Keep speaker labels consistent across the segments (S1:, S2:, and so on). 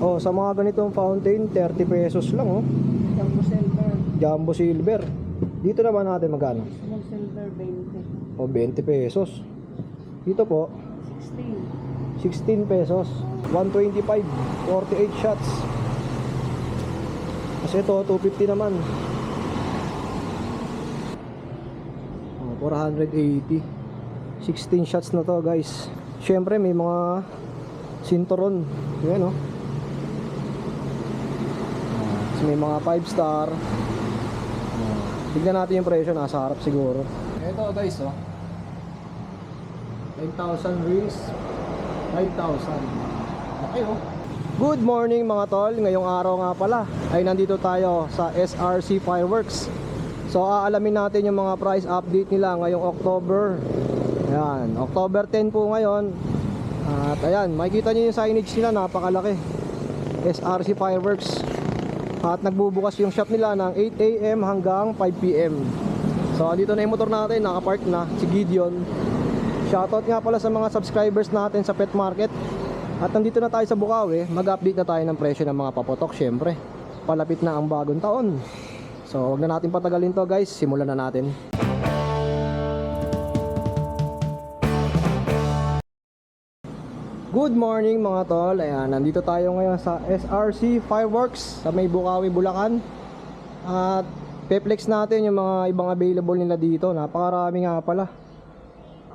S1: Oh, sa mga ganitong fountain, 30 pesos lang oh.
S2: Jumbo silver.
S1: Jumbo silver. Dito naman natin magkano?
S2: Small silver 20.
S1: O 20 pesos. Dito po
S2: 16.
S1: 16 pesos. 125, 48 shots. Kasi ito 250 naman. Oh, 480. 16 shots na to, guys. Syempre may mga sinturon. Yan oh. May mga 5 star. Tignan natin yung presyo, nasa harap siguro. Ito guys oh, 10,000 rings, 5,000. Okay oh. Good morning mga tol. Ngayong araw nga pala ay nandito tayo sa SRC Fireworks. So aalamin natin yung mga price update nila ngayong October. Ayan, October 10 po ngayon. At ayan, makikita nyo yung signage nila, napakalaki. SRC Fireworks. At nagbubukas yung shop nila ng 8 AM hanggang 5 PM. So dito na yung motor natin, nakapark na, si Gideon. Shoutout nga pala sa mga subscribers natin sa Pet Market. At nandito na tayo sa Bukawi, mag-update na tayo ng presyo ng mga paputok. Syempre, palapit na ang bagong taon. So huwag na natin patagalin to guys, simulan na natin. Good morning mga tol. Ayan, nandito tayo ngayon sa SRC Fireworks sa may Bukawi, Bulacan. At pe-flex natin yung mga ibang available nila dito. Napakarami nga pala.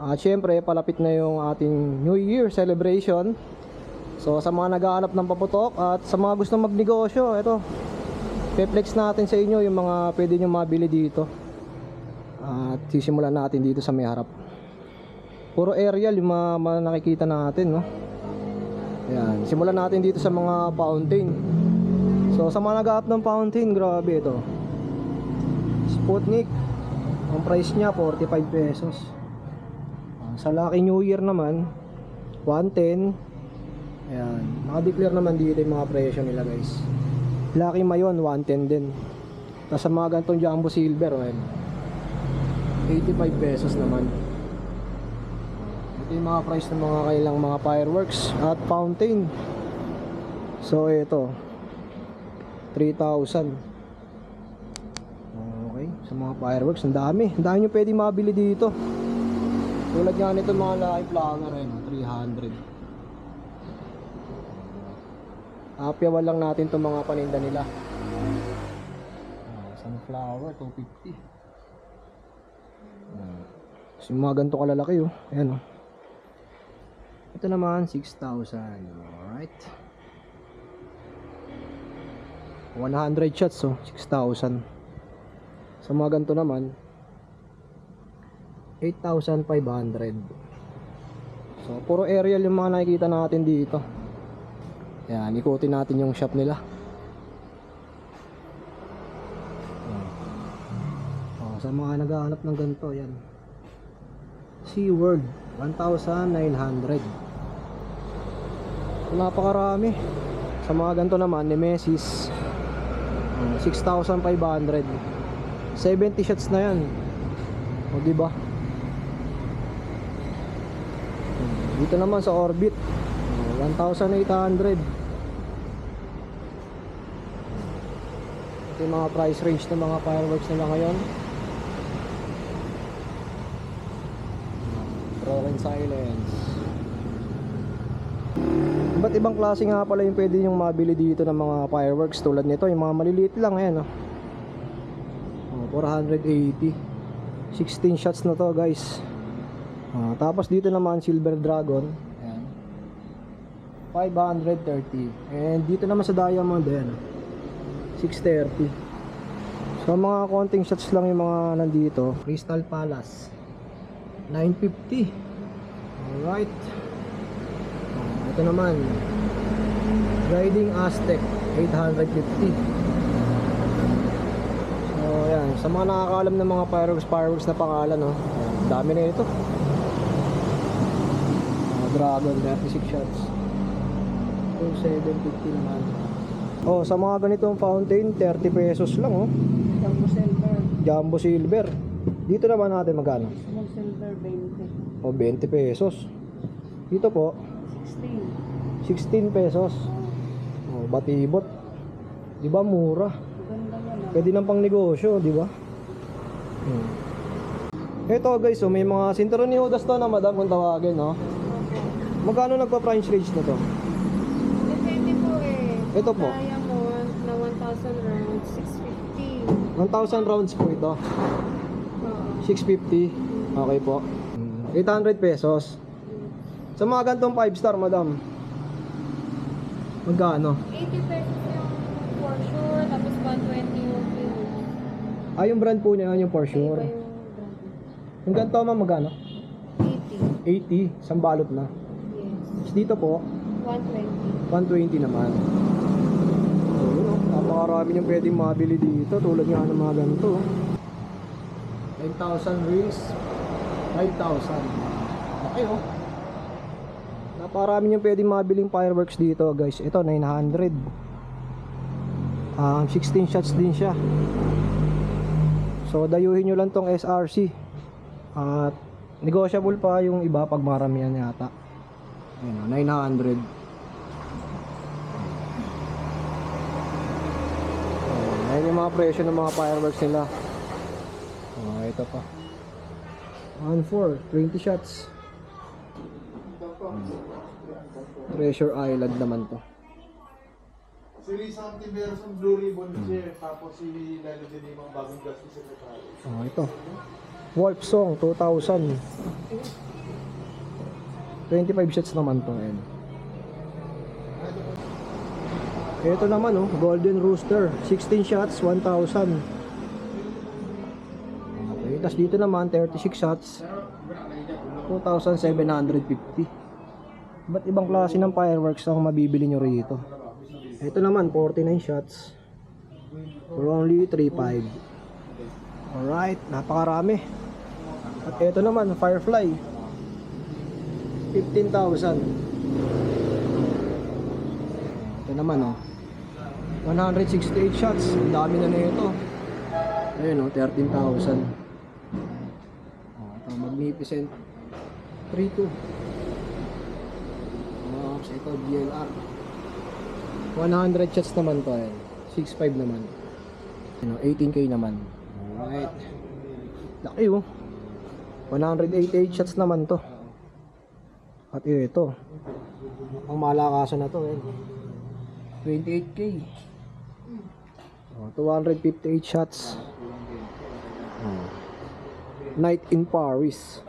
S1: At syempre, palapit na yung ating New Year celebration. So sa mga naghahanap ng paputok at sa mga gusto magnegosyo, ito, pe-flex natin sa inyo yung mga pwede nyo mabili dito. At sisimulan natin dito sa may harap. Puro aerial yung mga nakikita natin, no? Ayan, simulan natin dito sa mga fountain. So sa mga nag-up ng fountain, grabe ito. Sputnik, ang price niya 45 pesos. Sa Lucky New Year naman 110. Ayan, naka-declare naman dito yung mga presyo nila guys. Lucky Mayon 110 din. Tapos sa mga ganitong Jumbo Silver, ayan, 85 pesos naman. Ito yung mga price ng mga kailang mga fireworks at fountain. So ito 3,000. Okay, sa mga fireworks, ang dami nyo pwede mabili dito. Tulad nga nito mga live flower, 300. Apyawan lang natin itong mga paninda nila. Sunflower 250. So yung mga ganito kalalaki oh. Ayan oh. Ito naman 6,000. Alright, 100 shots oh, 6,000. Sa mga ganito naman 8,500. So puro aerial yung mga nakikita natin dito. Yan, ikutin natin yung shop nila. Sa mga naghahanap ng ganito, yan, SeaWorld 1,900. Napakarami. Sa mga ganito naman, Nemesis 6,500. 70 shots na yan. O diba? Dito naman sa Orbit 1,800. Ito yung mga price range ng mga fireworks nila ngayon. Broken Silence. Iba't ibang klase nga pala yung pwede yung mabili dito ng mga fireworks. Tulad nito, yung mga maliliit lang, ayan oh. 480. 16 shots na to guys. Tapos dito naman Silver Dragon, ayan, 530. And dito naman sa Diamond, ayan, 630. So mga konting shots lang yung mga nandito. Crystal Palace 950. Alright. Ito naman Guiding Aztec 850. So ayan, sa mga nakakaalam ng mga fireworks na pangalan, no? Ayan, dami na ito. Dragon 36 shots 750 naman. Oh, sa mga ganitong fountain 30 pesos lang oh.
S2: Jumbo silver.
S1: Jumbo Silver. Dito naman natin magkano?
S2: Small silver 20.
S1: O 20 pesos. Dito po
S2: 16.
S1: 16 pesos. Oh, batibot. Di ba mura?
S2: Ganda yan.
S1: Pwede nang pang negosyo, di ba? Ito guys, so may mga sinturon ni Judas to na madam kung tawagin, no? Magkano nagpa-price range na to?
S3: Depende po eh.
S1: Ito po.
S3: Kaya mo na 1,000 rounds, 650.
S1: 1,000 rounds po ito.
S3: Oo.
S1: 650. Okay po. 800 pesos. Sa mga gantong 5 star, madam. Magkano?
S3: 80 pesos yung for sure, tapos 120 yung finish.
S1: Ah, yung brand po niya, yung for sure.
S3: Iba yung brand.
S1: Yung ganito, ma'am, magkano?
S3: 80.
S1: 80. Isang balot na.
S3: Yes.
S1: Tapos dito po,
S3: 120.
S1: 120 naman. So, yun, oh. Napakarami yung pwedeng mabili dito. Tulad nga ng mga ganito. 9,000 rings. 5,000. Okay, oh. Napakarami yung pwedeng mabiling fireworks dito, guys. Ito, 900. 16 shots din siya. So, dayuhin nyo lang tong SRC. At negotiable pa yung iba pag maramihan yata. Ayun, 900. Ayun yung mga presyo ng mga fireworks nila. Ito pa. 1,400, 20 shots. Treasure Island naman to.
S4: Si Lisa Antiveros ng Blue Ribbon Chair, tapos si Lalo din yung mga bagong justice secretary.
S1: Ito. Wolf Song 2,000. 25 shots naman to. Ayun. Ito naman, oh, Golden Rooster 16 shots, 1,000. Okay, tapos dito naman 36 shots, 2,750. Ba't ibang klase ng fireworks ang mabibili nyo rito? Ito naman 49 shots for only 3,500. Alright, napakarami. At ito naman, Firefly 15,000. Ito naman, oh, 168 shots. Ang dami na nito. Ayun, oh, 13,000. Ito, Magnificent 3,200. Tapos ito, DLR 100 shots naman to. 6,500 naman. 18k naman. Alright. Laki, oh. 188 shots naman to. At ito, ang malakasan na to, 28k. 258 shots. Night in Paris.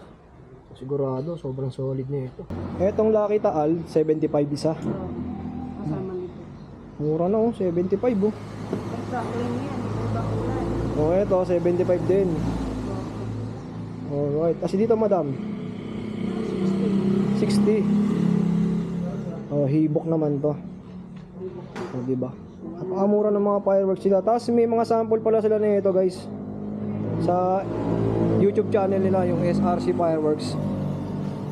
S1: Sigurado, sobrang solid na ito. Etong Lucky Taal, 75 isa.
S2: Kasama nito.
S1: Mura na, oh, 75, oh.
S2: Extra clean yan. Iba kulay.
S1: Oh, ito, 75 din. Alright. Kasi dito, madam, 60. Oh, hibok naman to. Oh, diba? Napakamura ng mga fireworks sila. Tapos may mga sample pala sila nito, guys. Sa YouTube channel nila, yung SRC Fireworks.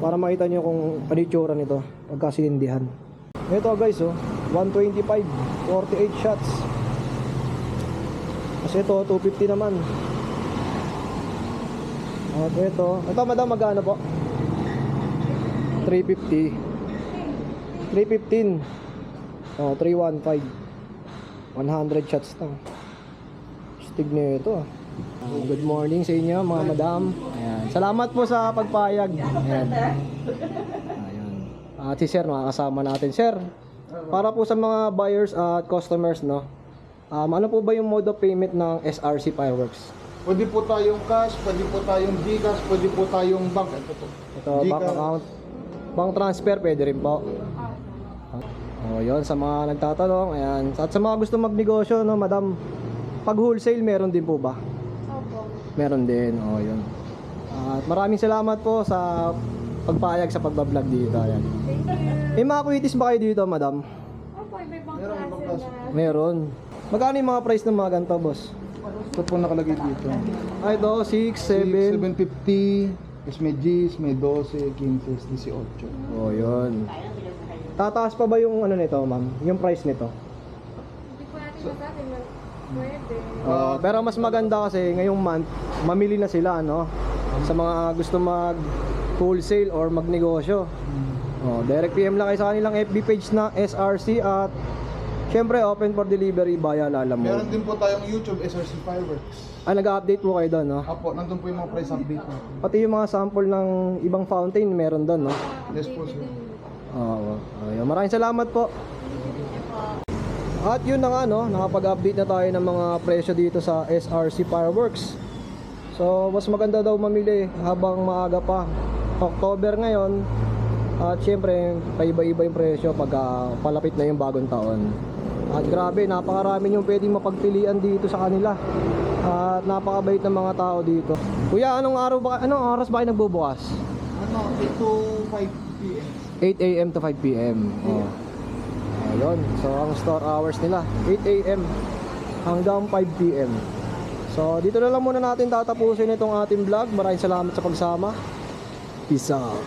S1: Para makita nyo kung ano yung tsura nito pagkasinindihan. Ito, guys, oh, 125, 48 shots. Kasi ito, 250 naman. At ito, madam, magkano po? 350. 315. Oh, 315. 100 shots lang. Stig na ito, ah. Good morning sa inyo, mga madam. Ayan. Salamat po sa pagpayag. Ayan. Ayan. At si Sir, makakasama natin. Sir, para po sa mga buyers at customers, no? Ano po ba yung mode of payment ng SRC Fireworks?
S4: Pwede po tayong cash, pwede po tayong Gcash, pwede po tayong bank. Ito po.
S1: Ito, bank account. Bank transfer, pwede rin po. Oh, yun, sa mga nagtatanong, ayan. At sa mga gusto magnegosyo, no, madam, pag wholesale, meron din po ba?
S3: Opo.
S1: Meron din, oh, yun. At maraming salamat po sa pagpayag sa pagbablog dito, ayan.
S3: Thank you.
S1: May mga kuitis ba kayo dito, madam?
S3: Opo, iba-ibang
S4: Meron, ibang
S3: klase
S4: klase.
S3: na.
S1: Meron. Magkano yung mga price ng mga ganito, boss?
S4: Ito po nakalagay dito.
S1: Ay, ito, 6, 7.
S4: 750, is may G's, may 12, 15, 18.
S1: Oh, yun. Tataas pa ba yung ano nito, ma'am? Yung price nito?
S3: Hindi po natin masabi na pwede.
S1: Pero mas maganda kasi ngayong month, mamili na sila, no? Sa mga gusto mag wholesale or magnegosyo. Oh, direct PM lang kayo sa kanilang FB page na SRC at Siyempre, open for delivery via Lalamove.
S4: Meron din po tayong YouTube SRC Fireworks.
S1: Nag-update po kayo doon, no?
S4: Apo, nandun po yung mga price update natin.
S1: Pati yung mga sample ng ibang fountain, meron doon, no?
S4: Yes po, sir.
S1: Oo. Ayun. Maraming salamat po. At yun na nga, no? Nakapag-update na tayo ng mga presyo dito sa SRC Fireworks. So, mas maganda daw mamili habang maaga pa. October ngayon. At syempre, paiba-iba yung presyo pag palapit na yung bagong taon. At grabe, napakarami yung pwedeng mapagpilian dito sa kanila. At napakabait ng mga tao dito. Kuya, anong oras ba kayo nagbubukas?
S4: 8 to 5 p.m.
S1: 8 a.m. to 5 p.m. Oh. Ayun. So, ang store hours nila, 8 a.m. hanggang 5 p.m. So, dito na lang muna natin tatapusin itong ating vlog. Maraming salamat sa pagsama. Peace out.